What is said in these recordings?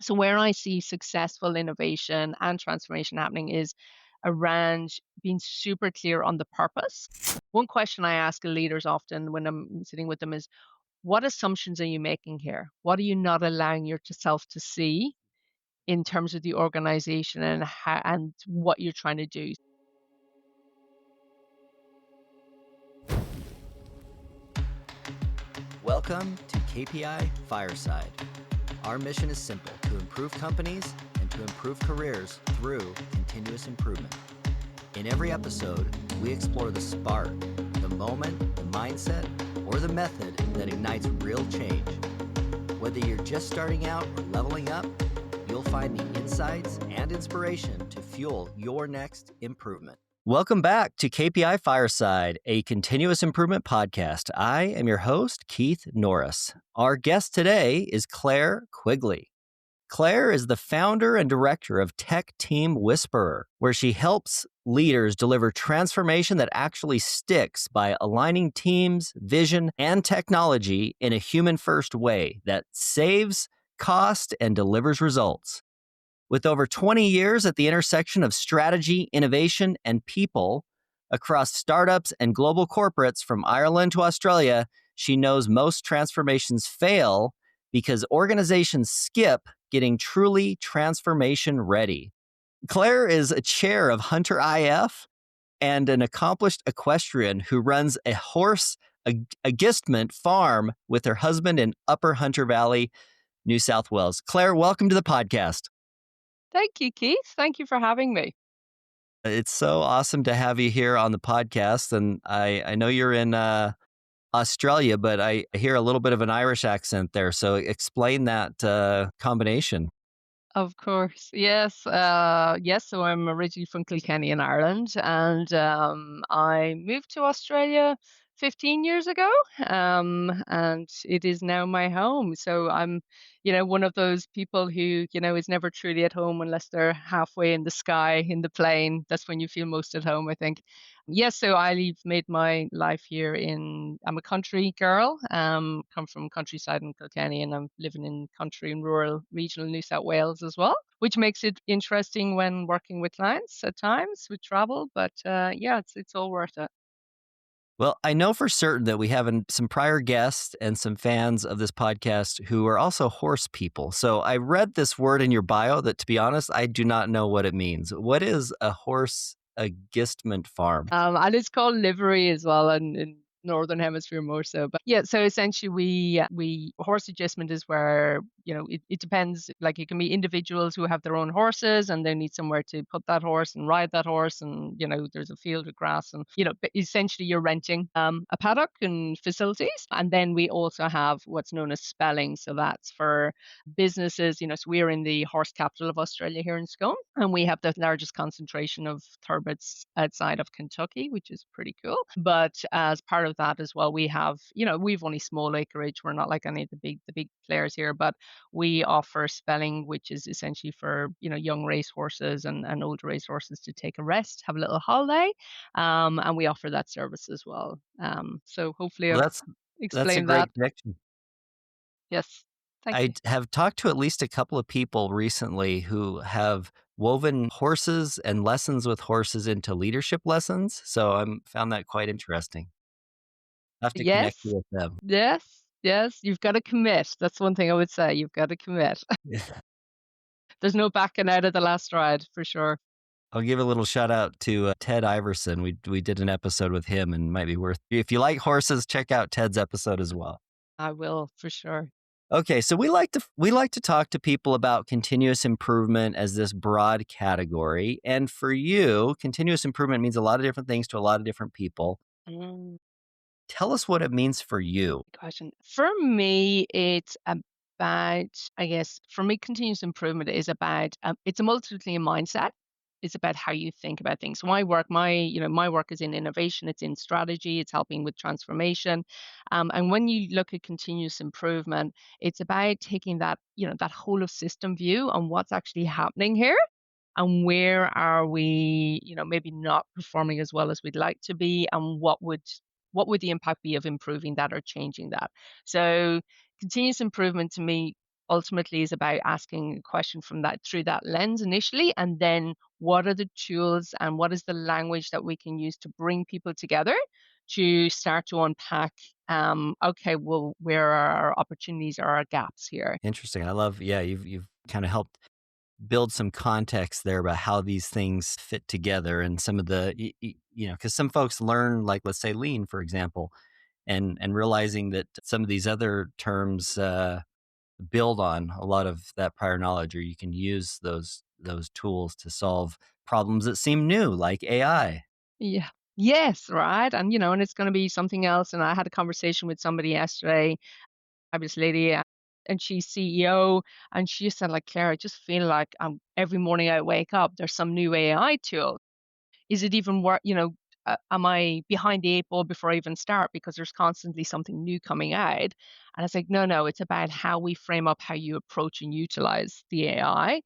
So where I see successful innovation and transformation happening is around being super clear on the purpose. One question I ask leaders often when I'm sitting with them is, what assumptions are you making here? What are you not allowing yourself to see in terms of the organization and and what you're trying to do? Welcome to KPI Fireside. Our mission is simple: to improve companies and to improve careers through continuous improvement. In every episode, we explore the spark, the moment, the mindset, or the method that ignites real change. Whether you're just starting out or leveling up, you'll find the insights and inspiration to fuel your next improvement. Welcome back to KPI Fireside, a continuous improvement podcast. I am your host, Keith Norris. Our guest today is Claire Quigley. Claire is the founder and director of Tech Team Whisperer, where she helps leaders deliver transformation that actually sticks by aligning teams, vision, and technology in a human-first way that saves cost and delivers results. With over 20 years at the intersection of strategy, innovation, and people across startups and global corporates from Ireland to Australia, she knows most transformations fail because organizations skip getting truly transformation ready. Claire is a chair of Hunter IF and an accomplished equestrian who runs a horse agistment farm with her husband in Upper Hunter Valley, New South Wales. Claire, welcome to the podcast. Thank you, Keith. Thank you for having me. It's so awesome to have you here on the podcast. And I know you're in Australia, but I hear a little bit of an Irish accent there. So explain that combination. Of course. Yes. Yes. So I'm originally from Kilkenny in Ireland, and I moved to Australia 15 years ago. And it is now my home. So I'm, one of those people who, is never truly at home unless they're halfway in the sky in the plane. That's when you feel most at home, I think. Yes, so I've made my life here I'm a country girl, come from countryside in Kilkenny, and I'm living in country and rural regional New South Wales as well, which makes it interesting when working with clients at times with travel. But yeah, it's all worth it. Well, I know for certain that we have some prior guests and some fans of this podcast who are also horse people. So I read this word in your bio that, to be honest, I do not know what it means. What is a horse agistment farm? And it's called livery as well in Northern Hemisphere more so. But yeah, so essentially we horse adjustment is where, it depends. Like it can be individuals who have their own horses and they need somewhere to put that horse and ride that horse. And, there's a field of grass and, but essentially you're renting a paddock and facilities. And then we also have what's known as spelling. So that's for businesses, so we're in the horse capital of Australia here in Scone, and we have the largest concentration of thoroughbreds outside of Kentucky, which is pretty cool. But as part of that as well, we have, we've only small acreage. We're not like any of the big players here, but we offer spelling, which is essentially for, young race horses and older race horses to take a rest, have a little holiday. And we offer that service as well. So hopefully Well, I've that's a explained that. great connection. Yes. Thank you. Have talked to at least a couple of people recently who have woven horses and lessons with horses into leadership lessons. So I found that quite interesting. I have to connect Yes. you with them. Yes. Yes. You've got to commit. That's one thing I would say. You've got to commit. There's no backing out of the last ride for sure. I'll give a little shout out to Ted Iverson. We did an episode with him, and might be worth. If you like horses, check out Ted's episode as well. I will for sure. Okay, so we like to talk to people about continuous improvement as this broad category, and for you, continuous improvement means a lot of different things to a lot of different people. Mm, Tell us what it means for you. good question. For me, it's about, I guess, for me, continuous improvement is about, it's a multitude mindset. It's about how you think about things. So my work is in innovation. It's in strategy. It's helping with transformation. And when you look at continuous improvement, it's about taking that, that whole of system view on what's actually happening here and where are we, maybe not performing as well as we'd like to be, and what would the impact be of improving that or changing that. So continuous improvement to me ultimately is about asking a question from that through that lens initially, and then what are the tools and what is the language that we can use to bring people together to start to unpack, okay, well, where are our opportunities or our gaps here? Interesting. I love, yeah, you've kind of helped build some context there about how these things fit together and some of the, because some folks learn, like, let's say lean, for example, and realizing that some of these other terms build on a lot of that prior knowledge, or you can use those tools to solve problems that seem new, like AI. Yeah. Yes, right. And and it's going to be something else. And I had a conversation with somebody yesterday, fabulous lady, and she's CEO, and she just said, like, Claire, I just feel like every morning I wake up, there's some new AI tool. Is it even worth, am I behind the eight ball before I even start because there's constantly something new coming out? And it's like, no, no, it's about how we frame up how you approach and utilize the AI.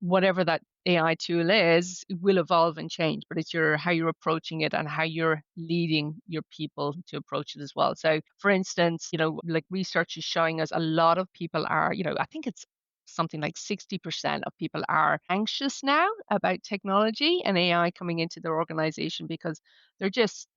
Whatever that AI tool is, it will evolve and change, but it's your how you're approaching it and how you're leading your people to approach it as well. So, for instance, like research is showing us a lot of people are, I think it's something like 60% of people are anxious now about technology and AI coming into their organization because they're just,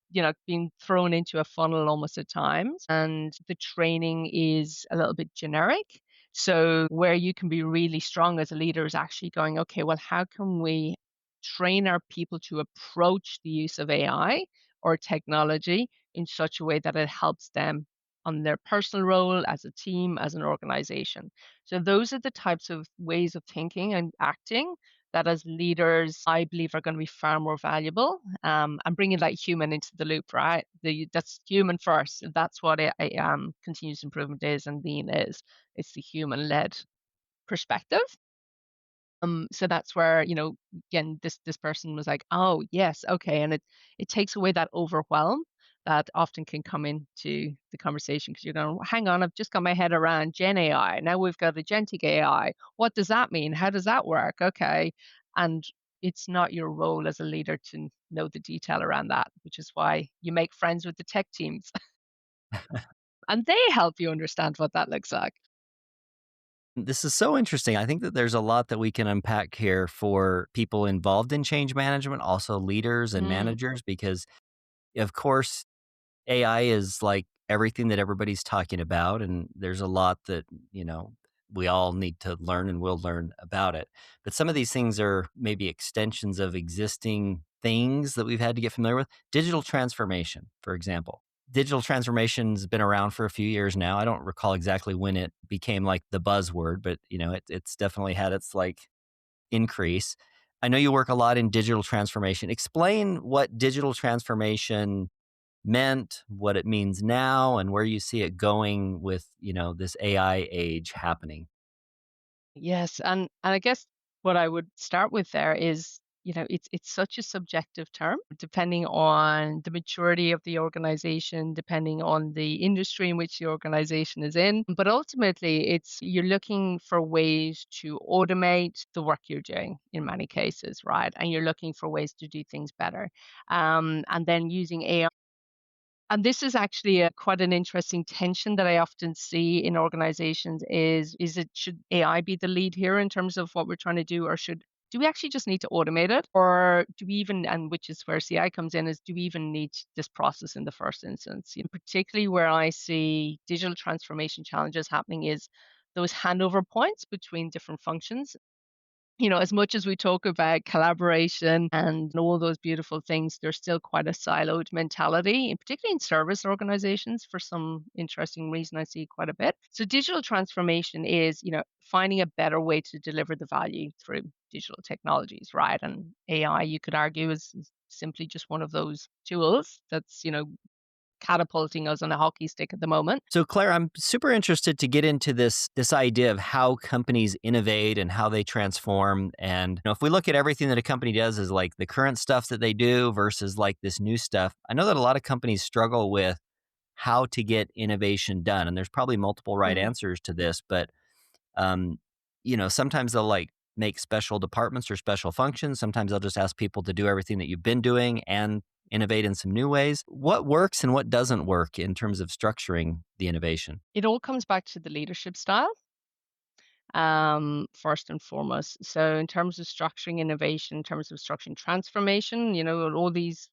being thrown into a funnel almost at times. And the training is a little bit generic. So, where you can be really strong as a leader is actually going, okay, well, how can we train our people to approach the use of AI or technology in such a way that it helps them on their personal role, as a team, as an organization? So those are the types of ways of thinking and acting that as leaders, I believe are going to be far more valuable. And bringing that human into the loop, right? That's human first. That's what continuous improvement is and lean is. It's the human-led perspective. So that's where, again, this person was like, "Oh, yes, okay." And it takes away that overwhelm that often can come into the conversation because you're going, "Hang on, I've just got my head around Gen AI. Now we've got agentic AI. What does that mean? How does that work?" Okay. And it's not your role as a leader to know the detail around that, which is why you make friends with the tech teams and they help you understand what that looks like. This is so interesting. I think that there's a lot that we can unpack here for people involved in change management, also leaders and Mm. managers, because of course, AI is like everything that everybody's talking about. And there's a lot that, we all need to learn and will learn about it. But some of these things are maybe extensions of existing things that we've had to get familiar with. Digital transformation, for example. Digital transformation's been around for a few years now. I don't recall exactly when it became like the buzzword, but it's definitely had its like increase. I know you work a lot in digital transformation. Explain what digital transformation meant, what it means now, and where you see it going with, this AI age happening. Yes, and I guess what I would start with there is, it's such a subjective term, depending on the maturity of the organization, depending on the industry in which the organization is in. But ultimately, it's you're looking for ways to automate the work you're doing in many cases, right? And you're looking for ways to do things better. And then using AI, and this is actually quite an interesting tension that I often see in organizations is it should AI be the lead here in terms of what we're trying to do, or do we actually just need to automate it? Or do we even, and which is where CI comes in, is do we even need this process in the first instance? Particularly where I see digital transformation challenges happening is those handover points between different functions. As much as we talk about collaboration and all those beautiful things, there's still quite a siloed mentality, and particularly in service organizations for some interesting reason I see quite a bit. So digital transformation is, finding a better way to deliver the value through digital technologies, right? And AI, you could argue, is simply just one of those tools that's, catapulting us on a hockey stick at the moment. So Claire, I'm super interested to get into this idea of how companies innovate and how they transform. And if we look at everything that a company does as like the current stuff that they do versus like this new stuff, I know that a lot of companies struggle with how to get innovation done. And there's probably multiple right Mm. answers to this, but Um, sometimes they'll like make special departments or special functions. Sometimes they'll just ask people to do everything that you've been doing and innovate in some new ways. What works and what doesn't work in terms of structuring the innovation? It all comes back to the leadership style. first and foremost. So in terms of structuring innovation, in terms of structuring transformation, all these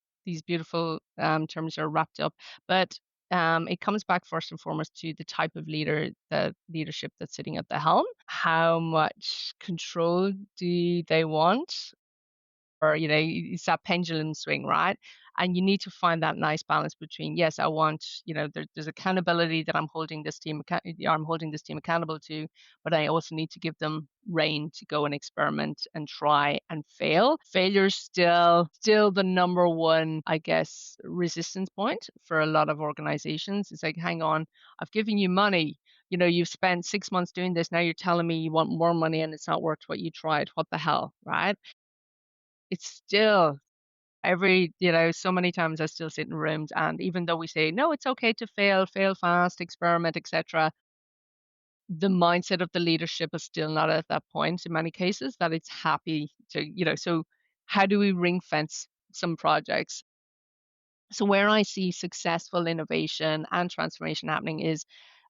beautiful terms are wrapped up, but it comes back first and foremost to the type of leader, the leadership that's sitting at the helm. How much control do they want? Or, it's that pendulum swing, right? And you need to find that nice balance between, yes, I want, there's accountability that I'm holding this team accountable to, but I also need to give them rein to go and experiment and try and fail. Failure's still the number one, I guess, resistance point for a lot of organizations. It's like, hang on, I've given you money. You've spent 6 months doing this. Now you're telling me you want more money and it's not worth what you tried. What the hell, right? It's still so many times I still sit in rooms, and even though we say, "No, it's okay to fail, fail fast, experiment, etc." The mindset of the leadership is still not at that point in many cases that it's happy to, so how do we ring fence some projects? So where I see successful innovation and transformation happening is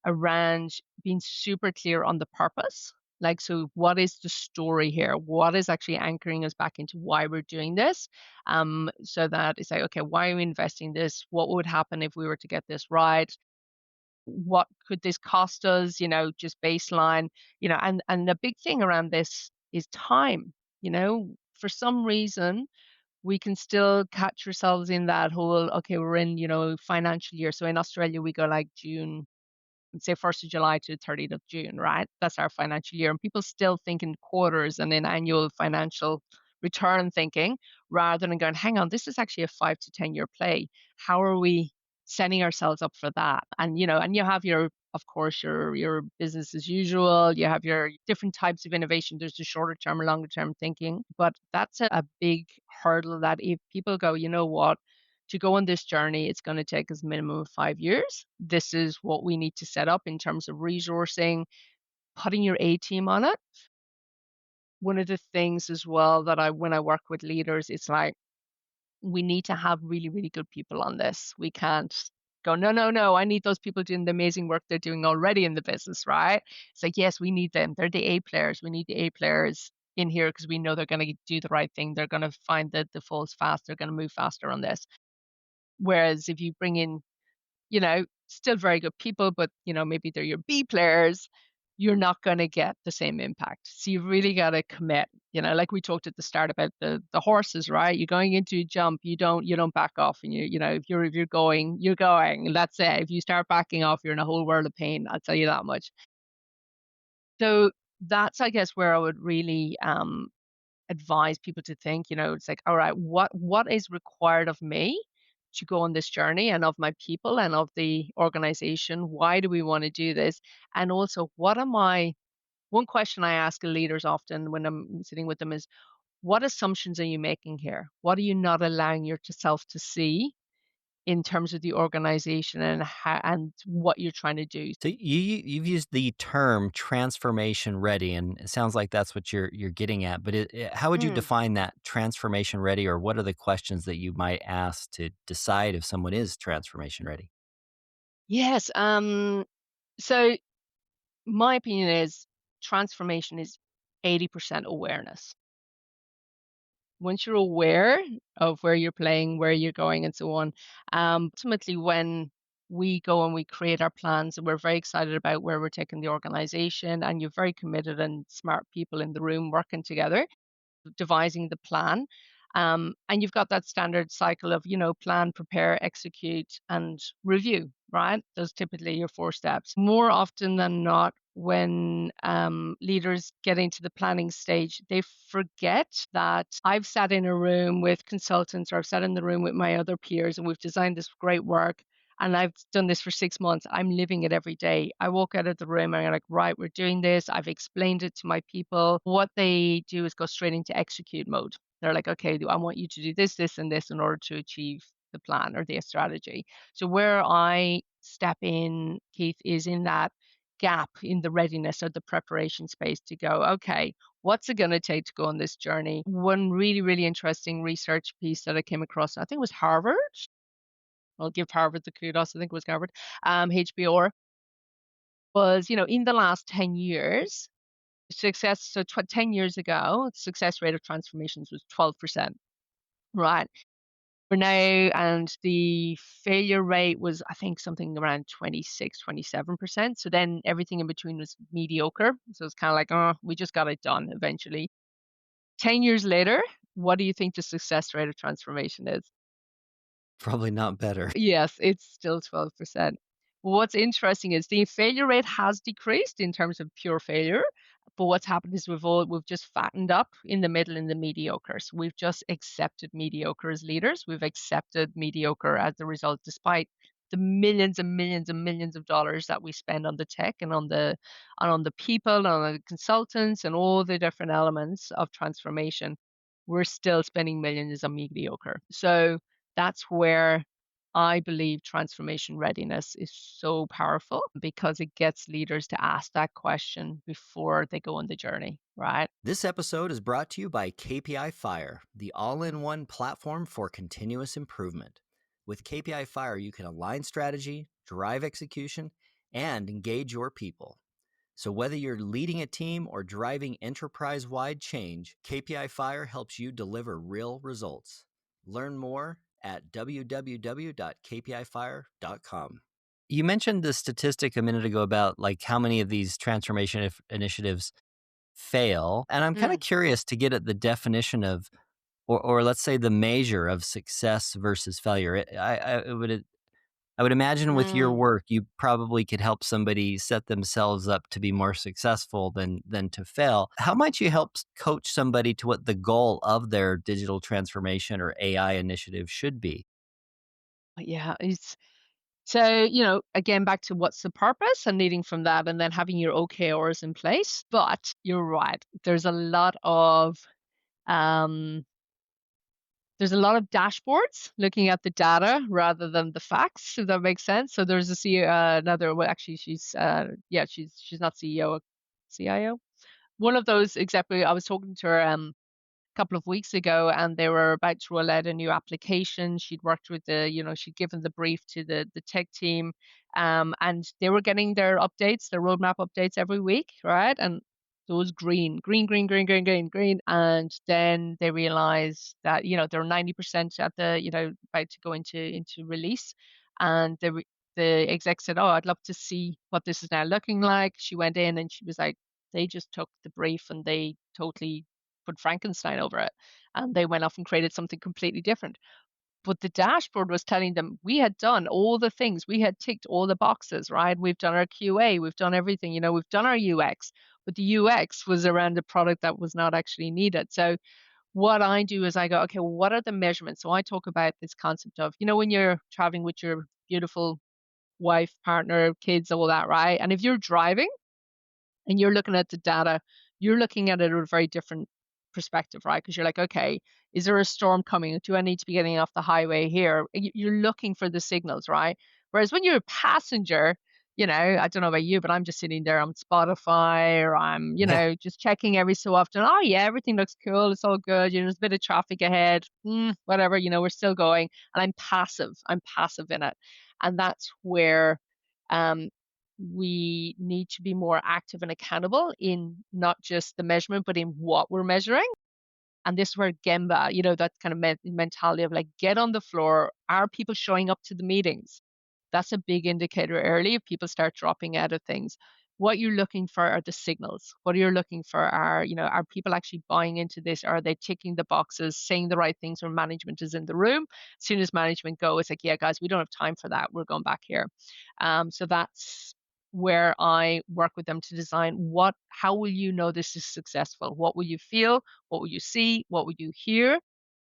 around being super clear on the purpose. Like, so what is the story here? What is actually anchoring us back into why we're doing this? So that it's like, okay, why are we investing this? What would happen if we were to get this right? What could this cost us? Just baseline, and the big thing around this is time. For some reason, we can still catch ourselves in that whole, okay, we're in, financial year. So in Australia, we go like June, let's say 1st of July to 30th of June, right? That's our financial year. And people still think in quarters and in annual financial return thinking rather than going, hang on, this is actually a 5 to 10 year play. How are we setting ourselves up for that? And you have your, of course, your business as usual. You have your different types of innovation. There's the shorter term, longer term thinking. But that's a big hurdle that if people go, you know what, to go on this journey, it's going to take us minimum of 5 years. This is what we need to set up in terms of resourcing, putting your A team on it. One of the things as well that when I work with leaders, it's like we need to have really, really good people on this. We can't go, no, no, no, I need those people doing the amazing work they're doing already in the business, right? It's like, yes, we need them. They're the A players. We need the A players in here because we know they're going to do the right thing. They're going to find the falls fast. They're going to move faster on this. Whereas if you bring in, still very good people, but, maybe they're your B players, you're not going to get the same impact. So you've really got to commit, like we talked at the start about the horses, right? You're going into a jump, you don't back off and if you're going, you're going. And that's it. If you start backing off, you're in a whole world of pain. I'll tell you that much. So that's, I guess, where I would really advise people to think, it's like, all right, what is required of me to go on this journey and of my people and of the organization? Why do we want to do this? And also, one question I ask leaders often when I'm sitting with them is, what assumptions are you making here? What are you not allowing yourself to see in terms of the organization and and what you're trying to do? So you've used the term transformation ready, and it sounds like that's what you're getting at. But how would you Mm, define that transformation ready, or what are the questions that you might ask to decide if someone is transformation ready? yes. So my opinion is transformation is 80% awareness. Once you're aware of where you're playing, where you're going, and so on, ultimately, when we go and we create our plans and we're very excited about where we're taking the organization, and you're very committed and smart people in the room working together, devising the plan. And you've got that standard cycle of, plan, prepare, execute, and review, right? Those typically your four steps. More often than not, when leaders get into the planning stage, they forget that I've sat in a room with consultants or I've sat in the room with my other peers and we've designed this great work and I've done this for 6 months. I'm living it every day. I walk out of the room and I'm like, right, we're doing this. I've explained it to my people. What they do is go straight into execute mode. They're like, okay, I want you to do this, this, and this in order to achieve the plan or the strategy. So where I step in, Keith, is in that gap in the readiness or the preparation space to go, okay, what's it going to take to go on this journey? One really, really interesting research piece that I came across, I think it was Harvard. I'll give Harvard the kudos. I think it was Harvard, HBR, was, in the last 10 years, Success, so 10 years ago, success rate of transformations was 12%, right? For now, and the failure rate was, I think, something around 26, 27%. So then everything in between was mediocre. So it's kind of like, oh, we just got it done eventually. 10 years later, what do you think the success rate of transformation is? Probably not better. Yes, it's still 12%. What's interesting is the failure rate has decreased in terms of pure failure, but what's happened is we've just fattened up in the middle in the mediocre. So we've just accepted mediocre as leaders. We've accepted mediocre as the result, despite the millions and millions and millions of dollars that we spend on the tech and on the people and on the consultants and all the different elements of transformation. We're still spending millions on mediocre. So that's where I believe transformation readiness is so powerful because it gets leaders to ask that question before they go on the journey, right? This episode is brought to you by KPI Fire, the all in one platform for continuous improvement. With KPI Fire, you can align strategy, drive execution, and engage your people. So, whether you're leading a team or driving enterprise wide change, KPI Fire helps you deliver real results. Learn more at www.kpifire.com. You mentioned the statistic a minute ago about like how many of these transformation initiatives fail. And I'm kind of Mm, curious to get at the definition of, or let's say the measure of success versus failure. I would imagine with your mm. work, you probably could help somebody set themselves up to be more successful than to fail. How might you help coach somebody to what the goal of their digital transformation or AI initiative should be? Yeah, it's so, again, back to what's the purpose and leading from that and then having your OKRs in place. But you're right. Um, There's a lot of dashboards looking at the data rather than the facts, if that makes sense. So there's a another, well, actually, yeah, she's not CEO, CIO. One of those exactly. I was talking to her couple of weeks ago, and they were about to roll out a new application. She'd worked with she'd given the brief to the tech team, and they were getting their updates, their roadmap updates every week, right? And those green, green, green, green, green, green, green, and then they realized that they're 90% at the about to go into release, and the exec said, "Oh, I'd love to see what this is now looking like." She went in and she was like, "They just took the brief and they totally put Frankenstein over it, and they went off and created something completely different." But the dashboard was telling them we had done all the things, we had ticked all the boxes, right? We've done our QA, we've done everything, we've done our UX, but the UX was around a product that was not actually needed. So what I do is I go, okay, well, what are the measurements? So I talk about this concept of, when you're traveling with your beautiful wife, partner, kids, all that, right? And if you're driving, and you're looking at the data, you're looking at it at a very different perspective, right? Because you're like, okay, is there a storm coming? Do I need to be getting off the highway here? You're looking for the signals, right? Whereas when you're a passenger, I don't know about you, but I'm just sitting there on Spotify or I'm, Yeah. just checking every so often. Oh yeah, everything looks cool. It's all good. There's a bit of traffic ahead. Whatever, we're still going. And I'm passive. I'm passive in it. And that's where um, we need to be more active and accountable in not just the measurement, but in what we're measuring. And this is where Gemba, that kind of mentality of like, get on the floor. Are people showing up to the meetings? That's a big indicator early if people start dropping out of things. What you're looking for are the signals. What you're looking for are people actually buying into this? Are they ticking the boxes, saying the right things when management is in the room? As soon as management go, it's like, yeah, guys, we don't have time for that. We're going back here. So that's where I work with them to design how will you know this is successful? What will you feel? What will you see? What will you hear?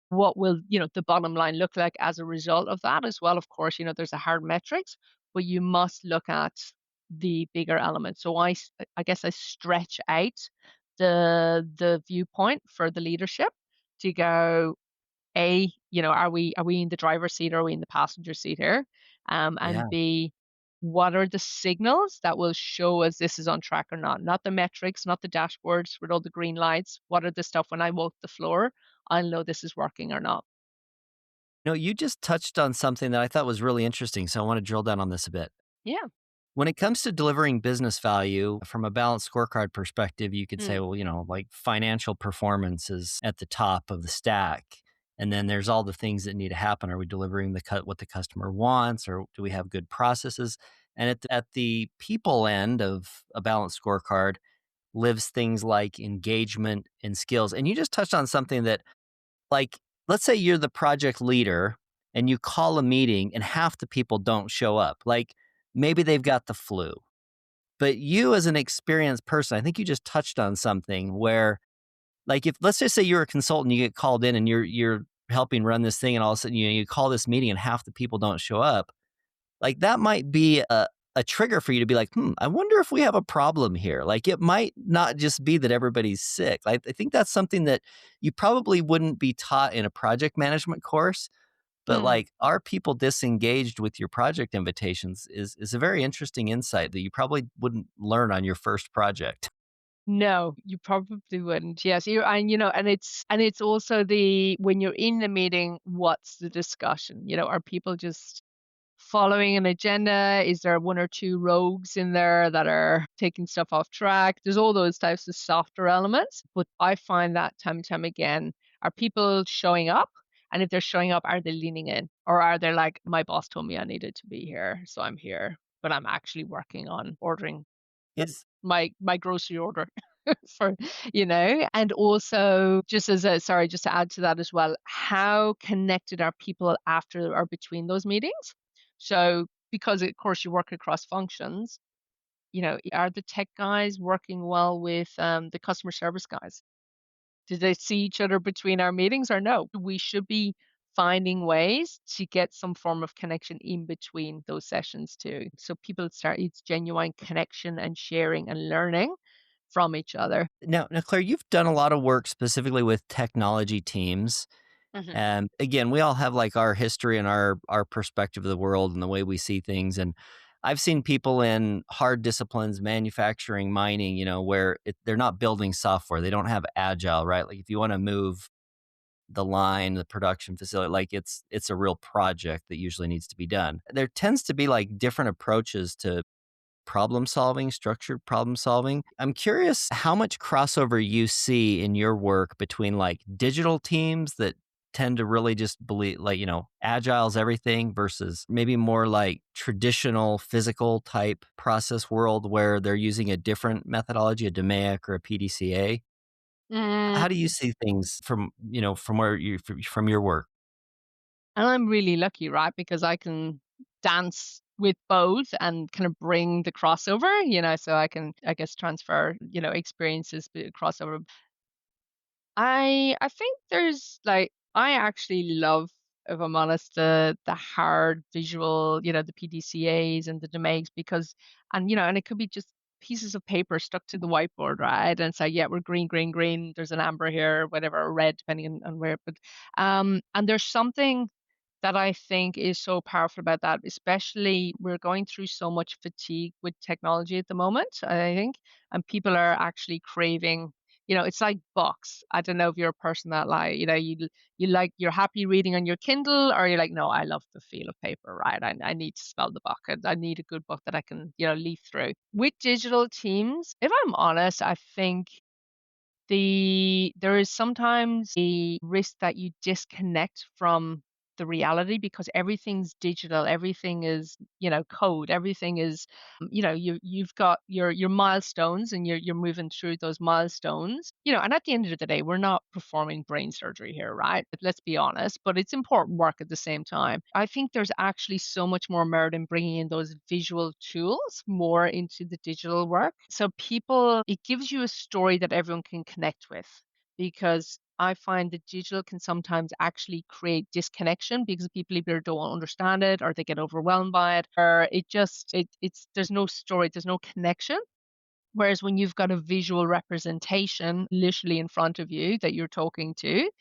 What will, the bottom line look like as a result of that as well? Of course, there's a hard metrics, but you must look at the bigger elements. So I guess I stretch out the viewpoint for the leadership to go, are we in the driver's seat or are we in the passenger seat here? And Yeah. B, what are the signals that will show us this is on track or not? Not the metrics, not the dashboards with all the green lights. What are the stuff when I walk the floor, I'll know this is working or not. No, you just touched on something that I thought was really interesting. So I want to drill down on this a bit. Yeah. When it comes to delivering business value from a balanced scorecard perspective, you could say, Mm, well, like financial performance is at the top of the stack. And then there's all the things that need to happen. Are we delivering what the customer wants, or do we have good processes? And at the people end of a balanced scorecard lives things like engagement and skills. And you just touched on something that, like, let's say you're the project leader and you call a meeting and half the people don't show up. Like, maybe they've got the flu. But you as an experienced person, I think you just touched on something where, like, if let's just say you're a consultant, you get called in and you're helping run this thing, and all of a sudden you call this meeting and half the people don't show up. Like, that might be a trigger for you to be like, I wonder if we have a problem here. Like, it might not just be that everybody's sick. I think that's something that you probably wouldn't be taught in a project management course. But, mm. like, are people disengaged with your project invitations is a very interesting insight that you probably wouldn't learn on your first project. No, you probably wouldn't. Yes, and it's also the when you're in the meeting, what's the discussion? Are people just following an agenda? Is there one or two rogues in there that are taking stuff off track? There's all those types of softer elements, but I find that time and time again, are people showing up? And if they're showing up, are they leaning in? Or are they like, my boss told me I needed to be here, so I'm here, but I'm actually working on ordering Is my grocery order for and also just as a sorry, just to add to that as well, how connected are people after or between those meetings? So because of course you work across functions, are the tech guys working well with the customer service guys? Do they see each other between our meetings or no? We should be finding ways to get some form of connection in between those sessions too. So people start it's genuine connection and sharing and learning from each other. now, Claire, you've done a lot of work specifically with technology teams. Mhm. And again, we all have like our history and our perspective of the world and the way we see things. And I've seen people in hard disciplines, manufacturing, mining, where they're not building software. They don't have agile, right? Like, if you want to move the line, the production facility, like, it's a real project that usually needs to be done. There tends to be like different approaches to problem solving, structured problem solving. I'm curious how much crossover you see in your work between like digital teams that tend to really just believe, like, agile's everything, versus maybe more like traditional physical type process world where they're using a different methodology, a DMAIC or a PDCA. Mm, How do you see things from where from your work? and I'm really lucky, right? Because I can dance with both and kind of bring the crossover, so I can, I guess, transfer, experiences, crossover. I think there's like I actually love, if I'm honest, the hard visual, the PDCAs and the DMAICs because and it could be just pieces of paper stuck to the whiteboard, right? And say, yeah, we're green, green, green. There's an amber here, whatever, red, depending on where. But and there's something that I think is so powerful about that, especially we're going through so much fatigue with technology at the moment, I think, and people are actually craving, it's like books. I don't know if you're a person that like, you're happy reading on your Kindle or you're like, no, I love the feel of paper, right? I need to smell the book. I need a good book that I can, leaf through. With digital teams, if I'm honest, I think there is sometimes a risk that you disconnect from the reality because everything's digital, everything is, code, everything is, you've got your milestones and you're moving through those milestones, and at the end of the day, we're not performing brain surgery here, right? Let's be honest, but it's important work at the same time. I think there's actually so much more merit in bringing in those visual tools more into the digital work. So it gives you a story that everyone can connect with because I find that digital can sometimes actually create disconnection because people either don't understand it or they get overwhelmed by it or it's there's no story, there's no connection. Whereas when you've got a visual representation literally in front of you that you're talking to,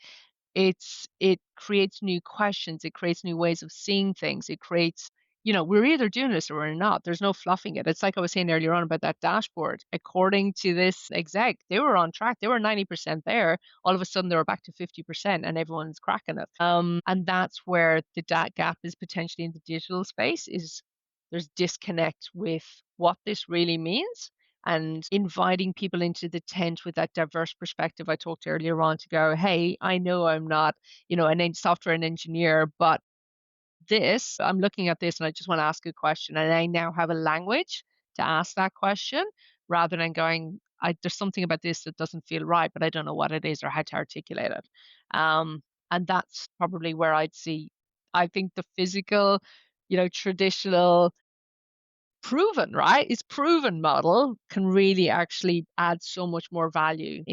it creates new questions, it creates new ways of seeing things, it creates we're either doing this or we're not. There's no fluffing it. It's like I was saying earlier on about that dashboard. According to this exec, they were on track. They were 90% there. All of a sudden, they were back to 50%, and everyone's cracking it. And that's where the gap is potentially in the digital space is there's disconnect with what this really means and inviting people into the tent with that diverse perspective I talked earlier on to go, hey, I know I'm not, an software engineer, but I'm looking at this and I just want to ask a question. And I now have a language to ask that question rather than going, there's something about this that doesn't feel right, but I don't know what it is or how to articulate it. And that's probably where I think the physical, traditional proven, right? It's proven model can really actually add so much more value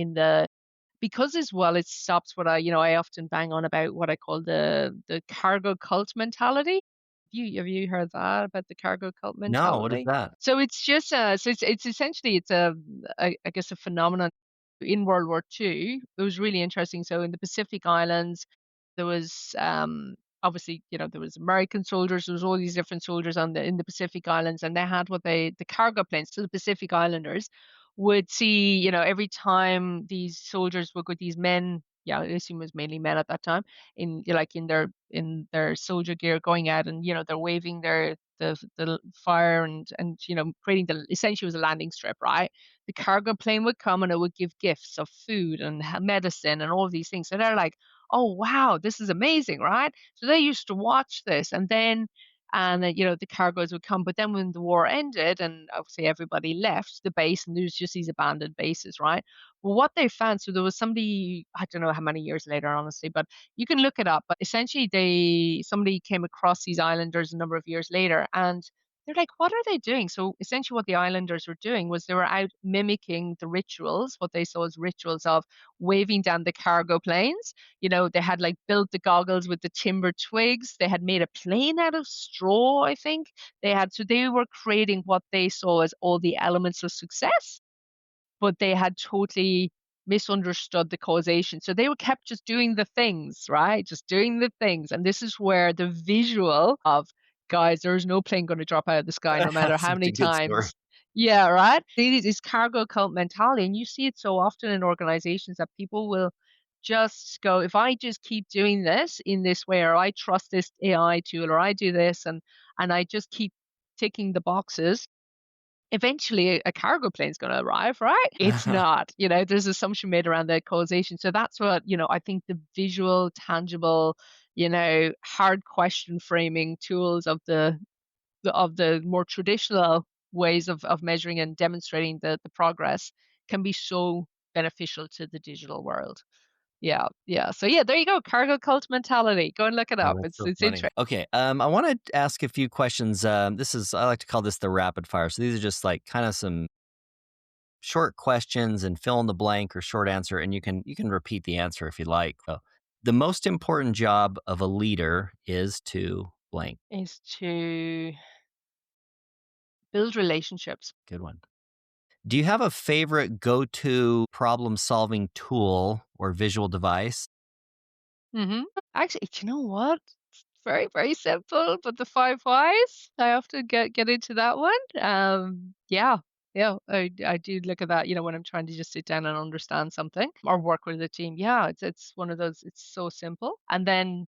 because as well it stops what I often bang on about what I call the cargo cult mentality. Have you heard that about the cargo cult No, what is mentality? that? So it's just so it's essentially I guess a phenomenon in World War II. It was really interesting. So in the Pacific Islands, there was obviously, there was American soldiers, there was all these different soldiers in the Pacific Islands, and they had the cargo planes. So the Pacific Islanders would see, every time these soldiers would go, these men, yeah, I assume it was mainly men at that time, in their soldier gear going out, and they're waving the fire, and creating the essentially it was a landing strip, right? The cargo plane would come and it would give gifts of food and medicine and all of these things. So they're like, oh wow, this is amazing, right? So they used to watch this, and then the cargoes would come. But then when the war ended and obviously everybody left the base and there's just these abandoned bases, right? Well, what they found, so there was somebody, I don't know how many years later, honestly, but you can look it up. But essentially somebody came across these islanders a number of years later, and they're like, what are they doing? So essentially what the islanders were doing was they were out mimicking the rituals, what they saw as rituals of waving down the cargo planes. They had like built the goggles with the timber twigs. They had made a plane out of straw, I think. So they were creating what they saw as all the elements of success, but they had totally misunderstood the causation. So they were kept just doing the things, right? Just doing the things. And this is where the visual of, guys, there's no plane going to drop out of the sky no matter how Such many a good story. times. Yeah, right. This cargo cult mentality, and you see it so often in organizations that people will just go, if I just keep doing this in this way, or I trust this AI tool, or I do this, and I just keep ticking the boxes, eventually a cargo plane's going to arrive, right? It's not, there's assumption made around the causation. So that's what, I think the visual, tangible, hard question framing tools of the more traditional ways of measuring and demonstrating the progress can be so beneficial to the digital world. Yeah, yeah. So yeah, there you go. Cargo cult mentality. Go and look it Oh, up. that's It's so it's funny. interesting. Okay, I wanna ask a few questions, I like to call this the rapid fire, so these are just, like, kinda some short questions and fill in the blank or short answer, and you can repeat the answer if you like. The most important job of a leader is to blank. Is to build relationships. Good one. Do you have a favorite go-to problem-solving tool or visual device? Actually, do you know what? It's very, very simple, but the 5 whys, I often get into that one. Yeah, yeah, I do look at that, when I'm trying to just sit down and understand something or work with a team. Yeah, it's one of those, it's so simple. And then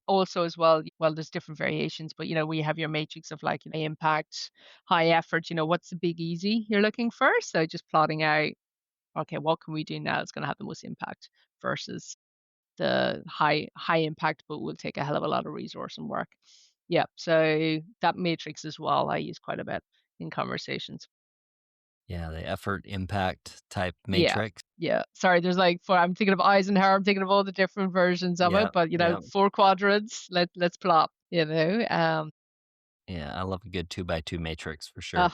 also as well, there's different variations, but, we have your matrix of like, impact, high effort, what's the big easy you're looking for? So just plotting out, okay, what can we do now that's gonna have the most impact versus the high impact, but will take a hell of a lot of resource and work. Yeah, so that matrix as well, I use quite a bit in conversations. Yeah, the effort impact type Yeah, matrix. yeah. Sorry, there's like I'm thinking of Eisenhower, I'm thinking of all the different versions of Yeah, it, but yeah, 4 quadrants. Let's plot. yeah, I love a good 2 by 2 matrix for sure. Ugh,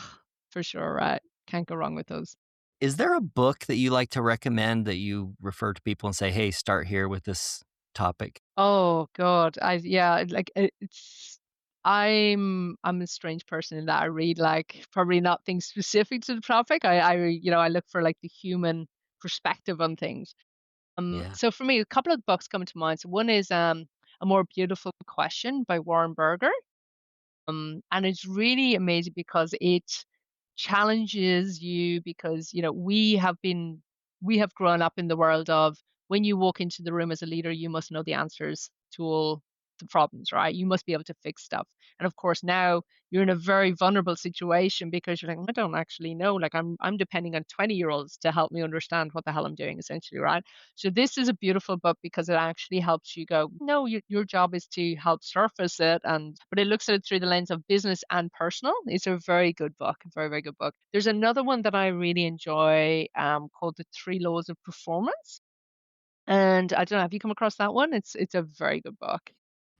for sure, right? Can't go wrong with those. Is there a book that you like to recommend that you refer to people and say, "Hey, start here with this topic"? Oh god, I'm a strange person in that I read like probably not things specific to the topic. I look for like the human perspective on things. Yeah. So for me, a couple of books come to mind. So one is A More Beautiful Question by Warren Berger. And it's really amazing because it challenges you because, we have grown up in the world of when you walk into the room as a leader, you must know the answers to all the problems, right? You must be able to fix stuff. And of course, now you're in a very vulnerable situation because you're like, I don't actually know. Like I'm depending on 20-year-olds to help me understand what the hell I'm doing, essentially, right? So this is a beautiful book because it actually helps you go, no, your job is to help surface it, and but it looks at it through the lens of business and personal. It's a very good book, a very, very good book. There's another one that I really enjoy called The Three Laws of Performance. And I don't know, have you come across that one? It's a very good book,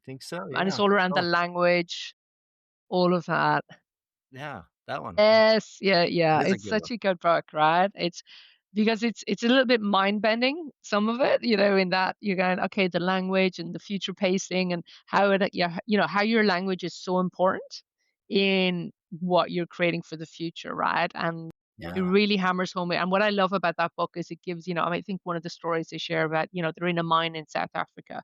Think so, and it's yeah. all around the Oh, language, all of that. yeah, that one. Yes, yeah, It yeah, is a it's good one. such a good book, right? It's because it's a little bit mind bending, some of it, in that you're going, okay, the language and the future pacing and how it, yeah, how your language is so important in what you're creating for the future, right? And it Yeah. really hammers home. And what I love about that book is it gives, I mean, I think one of the stories they share about, they're in a mine in South Africa.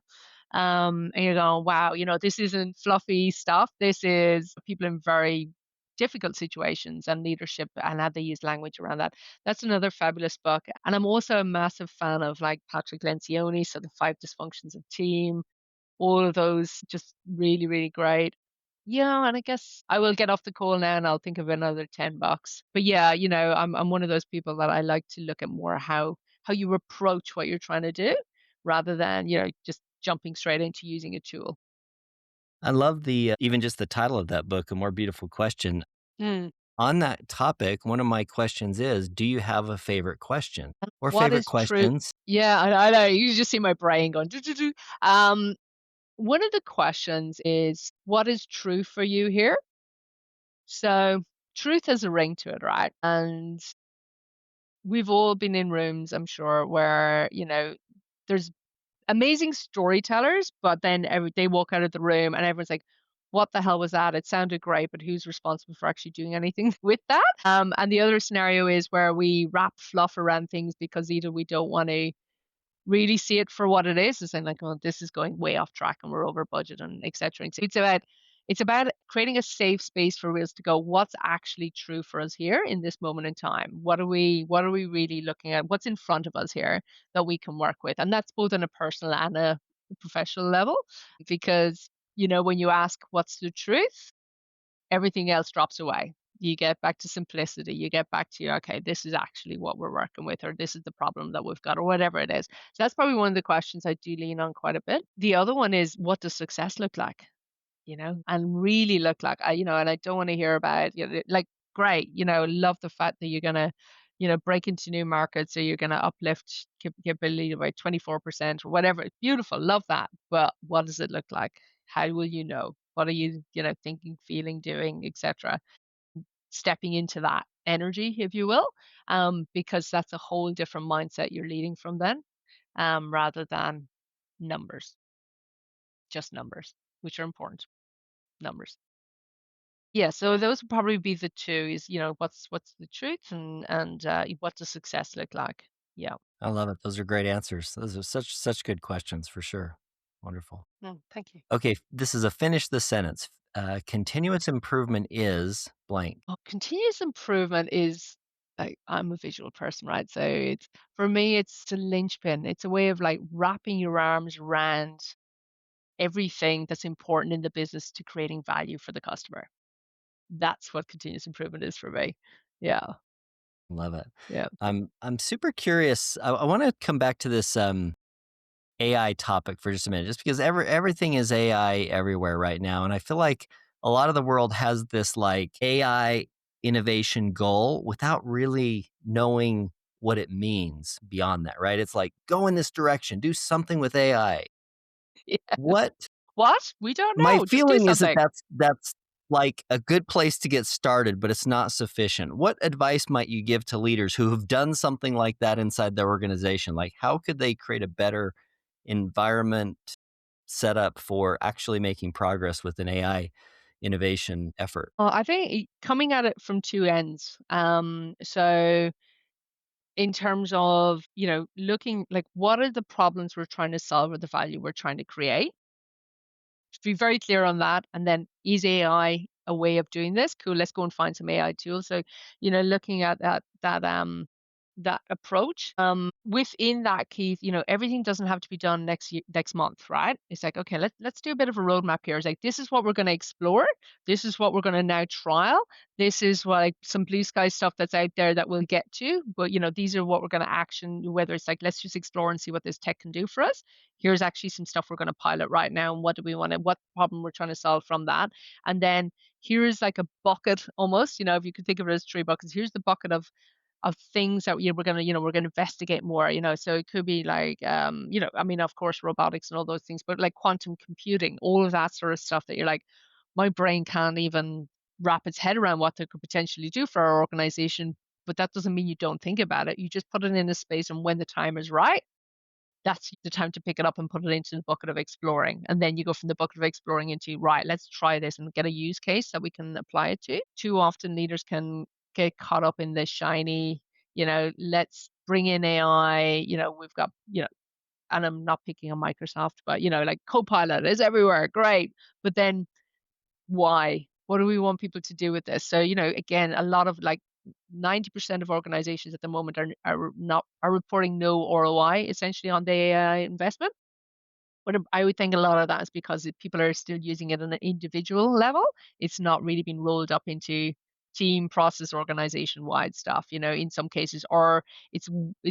And you're going, wow, this isn't fluffy stuff. This is people in very difficult situations and leadership and how they use language around that. That's another fabulous book. And I'm also a massive fan of like Patrick Lencioni, so the five dysfunctions of team, all of those just really, really great. Yeah, and I guess I will get off the call now and I'll think of another $10. But yeah, I'm one of those people that I like to look at more how you approach what you're trying to do rather than, just jumping straight into using a tool. I love the, even just the title of that book, A More Beautiful Question. Mm. On that topic, one of my questions is, do you have a favorite question or What favorite is true? questions? Yeah, I know. You just see my brain going. "Do, do, do." One of the questions is, what is true for you here? So, truth has a ring to it, right? And we've all been in rooms, I'm sure, where, there's amazing storytellers, but then they walk out of the room and everyone's like, what the hell was that? It sounded great, but who's responsible for actually doing anything with that? And the other scenario is where we wrap fluff around things because either we don't want to really see it for what it is and saying like, "Oh, this is going way off track and we're over budget," and et cetera. And so it's about creating a safe space for us to go, what's actually true for us here in this moment in time? What are we really looking at? What's in front of us here that we can work with? And that's both on a personal and a professional level. Because, when you ask what's the truth, everything else drops away. You get back to simplicity. You get back to, okay, this is actually what we're working with, or this is the problem that we've got, or whatever it is. So that's probably one of the questions I do lean on quite a bit. The other one is, what does success look like? And really look like, and I don't want to hear about, like, great, love the fact that you're going to, break into new markets, so you're going to uplift capability by 24% or whatever. Beautiful. Love that. But what does it look like? How will you know? What are you, thinking, feeling, doing, etc.? Stepping into that energy, if you will, because that's a whole different mindset you're leading from then, rather than numbers, just numbers, which are important numbers. Yeah, so those would probably be the two is, what's the truth, and what does success look like? Yeah. I love it. Those are great answers. Those are such good questions for sure. Wonderful. Thank you. Okay, this is a finish the sentence. Continuous improvement is blank. Well, continuous improvement is like, I'm a visual person, right? So it's for me, it's a linchpin. It's a way of like wrapping your arms around everything that's important in the business to creating value for the customer. That's what continuous improvement is for me. Yeah. Love it. Yeah. I'm super curious. I want to come back to this AI topic for just a minute, just because everything is AI everywhere right now, and I feel like a lot of the world has this like AI innovation goal without really knowing what it means beyond that, right? It's like go in this direction, do something with AI. Yeah. What What? We don't my know. Just do feeling is that something. that's like a good place to get started, but it's not sufficient. What advice might you give to leaders who have done something like that inside their organization? Like, how could they create a better environment set up for actually making progress with an AI innovation effort? Well, I think coming at it from two ends. So in terms of, looking like, what are the problems we're trying to solve or the value we're trying to create? To be very clear on that. And then, is AI a way of doing this? Cool. Let's go and find some AI tools. So, looking at that. that approach. Within that, Keith, everything doesn't have to be done next month, right? It's like, okay, let's do a bit of a roadmap here. It's like, this is what we're going to explore. This is what we're going to now trial. This is what, like, some blue sky stuff that's out there that we'll get to. But these are what we're going to action. Whether it's like, let's just explore and see what this tech can do for us. Here's actually some stuff we're going to pilot right now, and what do we want to, what problem we're trying to solve from that. And then here's like a bucket almost. If you could think of it as three buckets. Here's the bucket of things that we're gonna investigate more. So it could be like, I mean, of course, robotics and all those things, but like quantum computing, all of that sort of stuff that you're like, my brain can't even wrap its head around what they could potentially do for our organization. But that doesn't mean you don't think about it. You just put it in a space, and when the time is right, that's the time to pick it up and put it into the bucket of exploring. And then you go from the bucket of exploring into, right, let's try this and get a use case that we can apply it to. Too often leaders can get caught up in the shiny, let's bring in AI, we've got, and I'm not picking on Microsoft, but like Copilot is everywhere, great. But then why? What do we want people to do with this? So, again, a lot of like 90% of organizations at the moment are reporting no ROI essentially on the AI investment. But I would think a lot of that is because people are still using it on an individual level. It's not really been rolled up into team process organization wide stuff, in some cases, or it's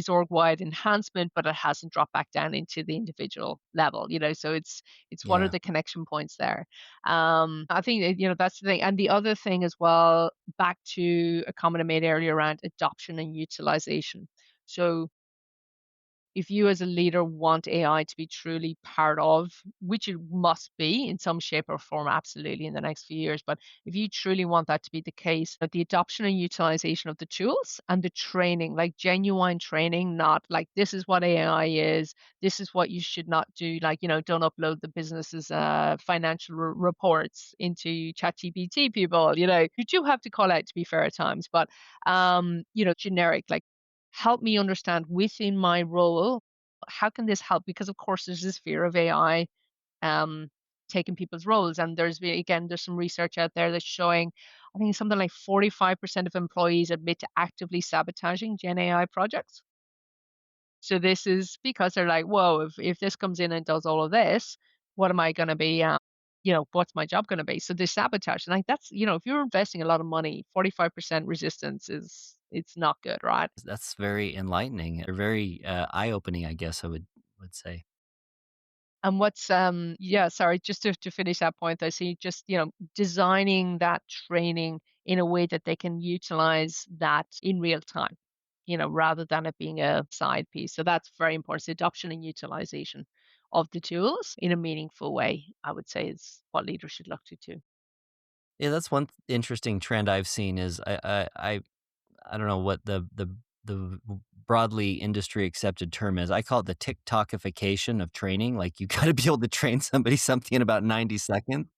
org wide enhancement, but it hasn't dropped back down into the individual level, so it's what are Yeah. the connection points there. I think that, that's the thing. And the other thing as well, back to a comment I made earlier around adoption and utilization. So if you as a leader want AI to be truly part of, which it must be in some shape or form, absolutely in the next few years, but if you truly want that to be the case, that the adoption and utilization of the tools and the training, like genuine training, not like this is what AI is, this is what you should not do, like, don't upload the business's financial reports into ChatGPT, people, you do have to call out, to be fair, at times, but generic, like, help me understand within my role, how can this help? Because of course there's this fear of AI um, taking people's roles. And there's some research out there that's showing, I think something like 45% of employees admit to actively sabotaging Gen AI projects. So this is because they're like, whoa, if this comes in and does all of this, what am I going to be, what's my job going to be? So they sabotage. And like, that's, if you're investing a lot of money, 45% resistance it's not good, right? That's very enlightening or very eye-opening, I guess I would say. And what's yeah, sorry, just to finish that point, I see just, designing that training in a way that they can utilize that in real time, rather than it being a side piece. So that's very important. So adoption and utilization of the tools in a meaningful way, I would say, is what leaders should look to too. Yeah, that's one interesting trend I've seen is I don't know what the broadly industry accepted term is. I call it the TikTokification of training. Like you got to be able to train somebody something in about 90 seconds.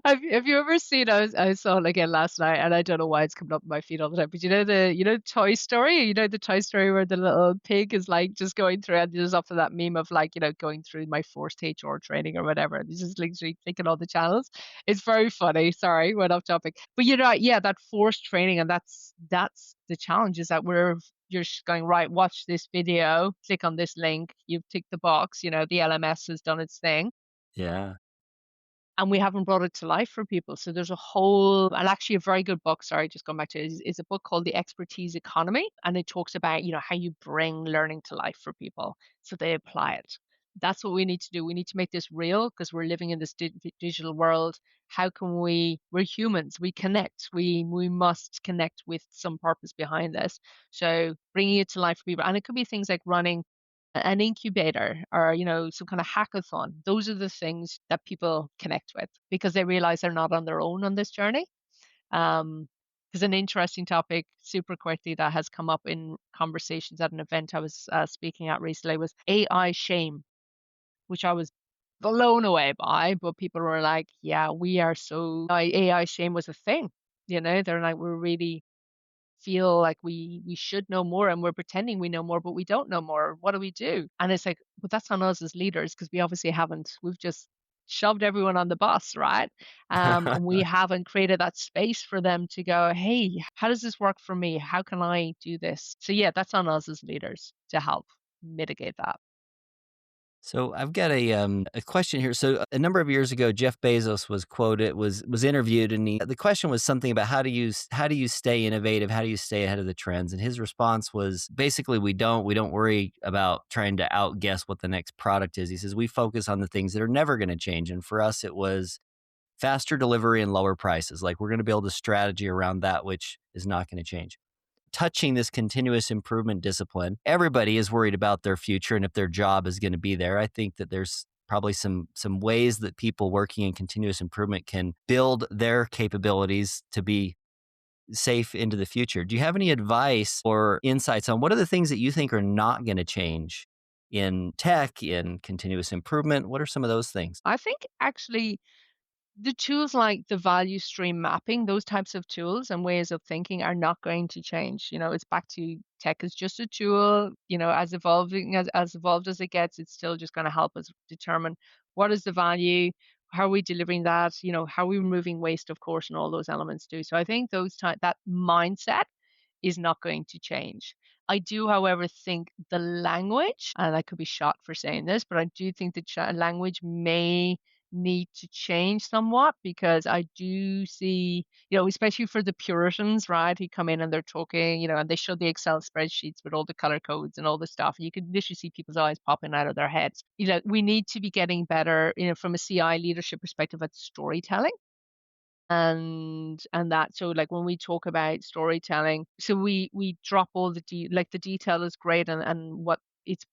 Have you ever seen, I saw it again last night, and I don't know why it's coming up in my feed all the time, but Toy Story? The Toy Story where the little pig is like just going through, and there's often that meme of like, going through my forced HR training or whatever, and he's just literally clicking all the channels. It's very funny. Sorry, went off topic. But yeah, that forced training, and that's the challenge, is that you're just going, right, watch this video, click on this link, you've ticked the box, the LMS has done its thing, Yeah. and we haven't brought it to life for people. So there's a whole, and actually a very good book, sorry, just going back to it, is a book called The Expertise Economy. And it talks about, how you bring learning to life for people so they apply it. That's what we need to do. We need to make this real because we're living in this digital world. How can we're humans, we connect, we must connect with some purpose behind this. So bringing it to life for people. And it could be things like running an incubator or some kind of hackathon. Those are the things that people connect with because they realize they're not on their own on this journey. There's an interesting topic super quickly that has come up in conversations at an event I was speaking at recently, was AI shame, which I was blown away by. But people were like, yeah, we are so, AI shame was a thing. They're like, we're really feel like we should know more, and we're pretending we know more, but we don't know more. What do we do? And it's like, but that's on us as leaders because we obviously haven't. We've just shoved everyone on the bus, right? And we haven't created that space for them to go, hey, how does this work for me? How can I do this? So yeah, that's on us as leaders to help mitigate that. So I've got a question here. So a number of years ago, Jeff Bezos was quoted, was interviewed, and the question was something about how do you stay innovative, how do you stay ahead of the trends, and his response was basically we don't worry about trying to outguess what the next product is. He says we focus on the things that are never going to change, and for us, it was faster delivery and lower prices. Like we're going to build a strategy around that, which is not going to change. Touching this continuous improvement discipline, everybody is worried about their future and if their job is going to be there. I think that there's probably some ways that people working in continuous improvement can build their capabilities to be safe into the future. Do you have any advice or insights on what are the things that you think are not going to change in tech, in continuous improvement? What are some of those things? I think actually the tools like the value stream mapping, those types of tools and ways of thinking are not going to change. It's back to tech is just a tool, as evolved as it gets, it's still just going to help us determine what is the value, how are we delivering that, how are we removing waste, of course, and all those elements too. So I think that mindset is not going to change. I do, however, think the language, and I could be shot for saying this, but I do think the language may need to change somewhat because I do see, especially for the Puritans, right? Who come in and they're talking, and they show the Excel spreadsheets with all the color codes and all the stuff. You can literally see people's eyes popping out of their heads. We need to be getting better, from a CI leadership perspective at storytelling and that. So like when we talk about storytelling, so we drop all like the detail is great, and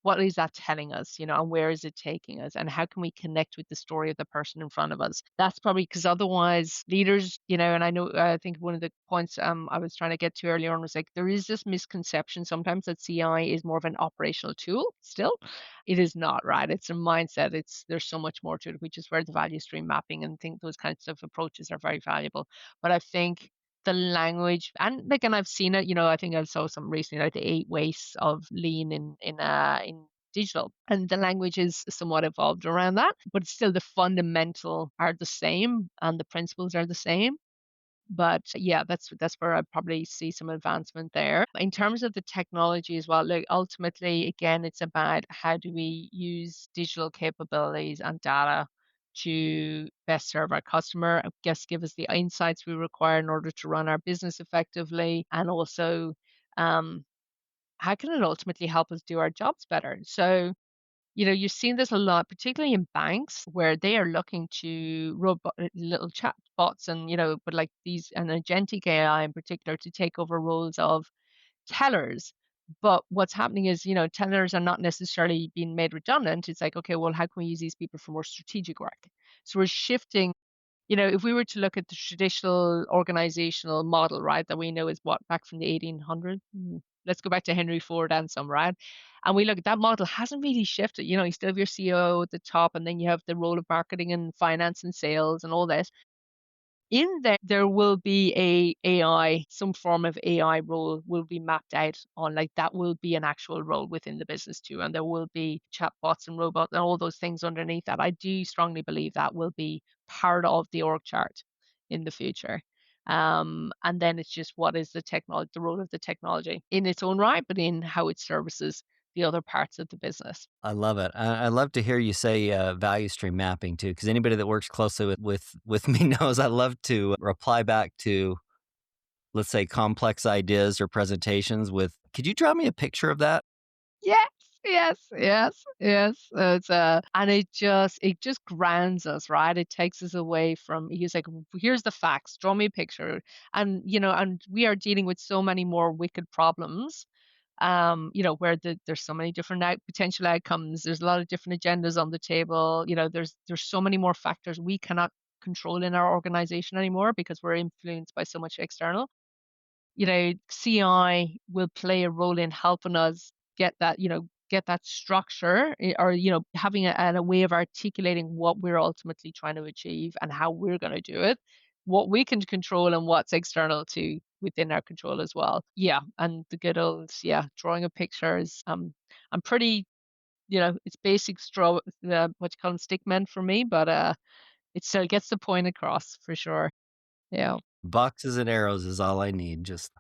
what is that telling us, and where is it taking us, and how can we connect with the story of the person in front of us? That's probably because otherwise leaders, and I know, I think one of the points I was trying to get to earlier on was like there is this misconception sometimes that CI is more of an operational tool still. It is not, right? It's a mindset. There's so much more to it, which is where the value stream mapping and think those kinds of approaches are very valuable. But I think the language and I've seen it, I think I saw some recently, like the 8 ways of lean in digital. And the language is somewhat evolved around that, but still the fundamental are the same and the principles are the same. But yeah, that's where I probably see some advancement there. In terms of the technology as well, like ultimately, again, it's about how do we use digital capabilities and data to best serve our customer, I guess give us the insights we require in order to run our business effectively, and also um, how can it ultimately help us do our jobs better? So you've seen this a lot, particularly in banks where they are looking to little chat bots and, but like these and agentic AI in particular to take over roles of tellers. But what's happening is, tellers are not necessarily being made redundant. It's like, okay, well, how can we use these people for more strategic work? So we're shifting, if we were to look at the traditional organizational model, right, that we know is what, back from the 1800s? Let's go back to Henry Ford and some, right? And we look at that model hasn't really shifted. You still have your CEO at the top, and then you have the role of marketing and finance and sales and all this. In there will be a AI, some form of AI role will be mapped out on, like that will be an actual role within the business too. And there will be chatbots and robots and all those things underneath that. I do strongly believe that will be part of the org chart in the future. And then it's just what is the role of the technology in its own right, but in how it services the other parts of the business. I love it. I love to hear you say value stream mapping too, because anybody that works closely with me knows I love to reply back to, let's say, complex ideas or presentations with, "Could you draw me a picture of that?" Yes, yes, yes, yes. And it just grounds us, right? It takes us away from he's like, here's the facts, draw me a picture. And we are dealing with so many more wicked problems, where there's so many different potential outcomes, there's a lot of different agendas on the table, there's so many more factors we cannot control in our organization anymore because we're influenced by so much external. CI will play a role in helping us get that structure, or, having a way of articulating what we're ultimately trying to achieve and how we're going to do it, what we can control and what's external to within our control as well. Yeah. And the good old, yeah, drawing of pictures. I'm pretty it's basic what you call them, stick men for me, but it still gets the point across for sure. Yeah. Boxes and arrows is all I need. Just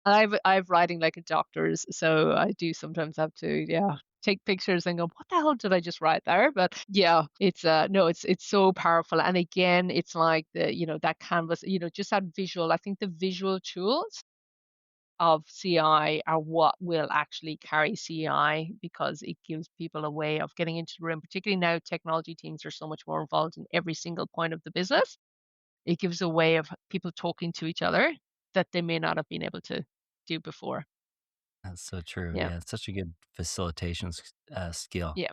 I've writing like a doctor's, so I do sometimes have to, yeah, take pictures and go, "What the hell did I just write there?" But yeah, it's no, it's so powerful. And again, it's like that canvas, just that visual. I think the visual tools of CI are what will actually carry CI because it gives people a way of getting into the room. Particularly now, technology teams are so much more involved in every single point of the business. It gives a way of people talking to each other that they may not have been able to do before. that's so true. Yeah. Yeah, it's such a good facilitation skill. Yeah.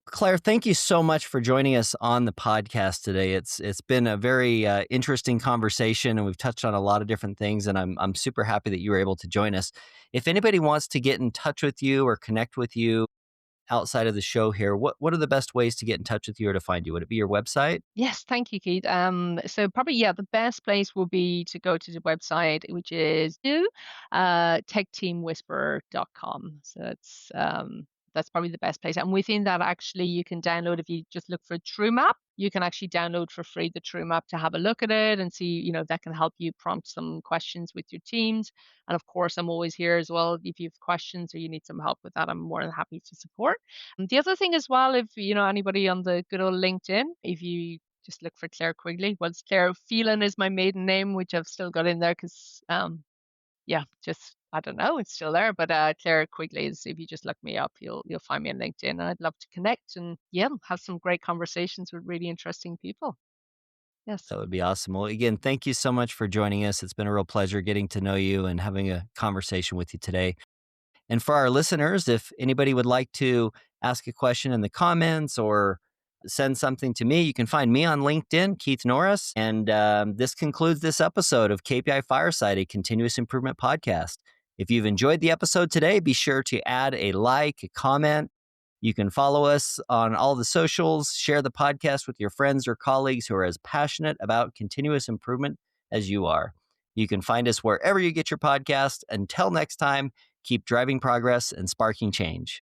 Claire, thank you so much for joining us on the podcast today. It's been a very interesting conversation, and we've touched on a lot of different things. And I'm super happy that you were able to join us. If anybody wants to get in touch with you or connect with you outside of the show here, what are the best ways to get in touch with you or to find you? Would it be your website? Yes, thank you, Keith. So probably, yeah, the best place will be to go to the website, which is techteamwhisperer.com. So that's probably the best place. And within that, actually, you can download, if you just look for TrueMap, you can actually download for free the TrueMap to have a look at it and see, that can help you prompt some questions with your teams. And of course, I'm always here as well. If you have questions or you need some help with that, I'm more than happy to support. And the other thing as well, if anybody on the good old LinkedIn, if you just look for Claire Quigley. Well, it's Claire Phelan is my maiden name, which I've still got in there because, yeah, just I don't know, it's still there. But Claire Quigley is. If you just look me up, you'll find me on LinkedIn, and I'd love to connect and yeah, have some great conversations with really interesting people. Yes. That would be awesome. Well, again, thank you so much for joining us. It's been a real pleasure getting to know you and having a conversation with you today. And for our listeners, if anybody would like to ask a question in the comments or send something to me, you can find me on LinkedIn, Keith Norris. And this concludes this episode of KPI Fireside, a continuous improvement podcast. If you've enjoyed the episode today, be sure to add a like, a comment. You can follow us on all the socials, share the podcast with your friends or colleagues who are as passionate about continuous improvement as you are. You can find us wherever you get your podcast. Until next time, keep driving progress and sparking change.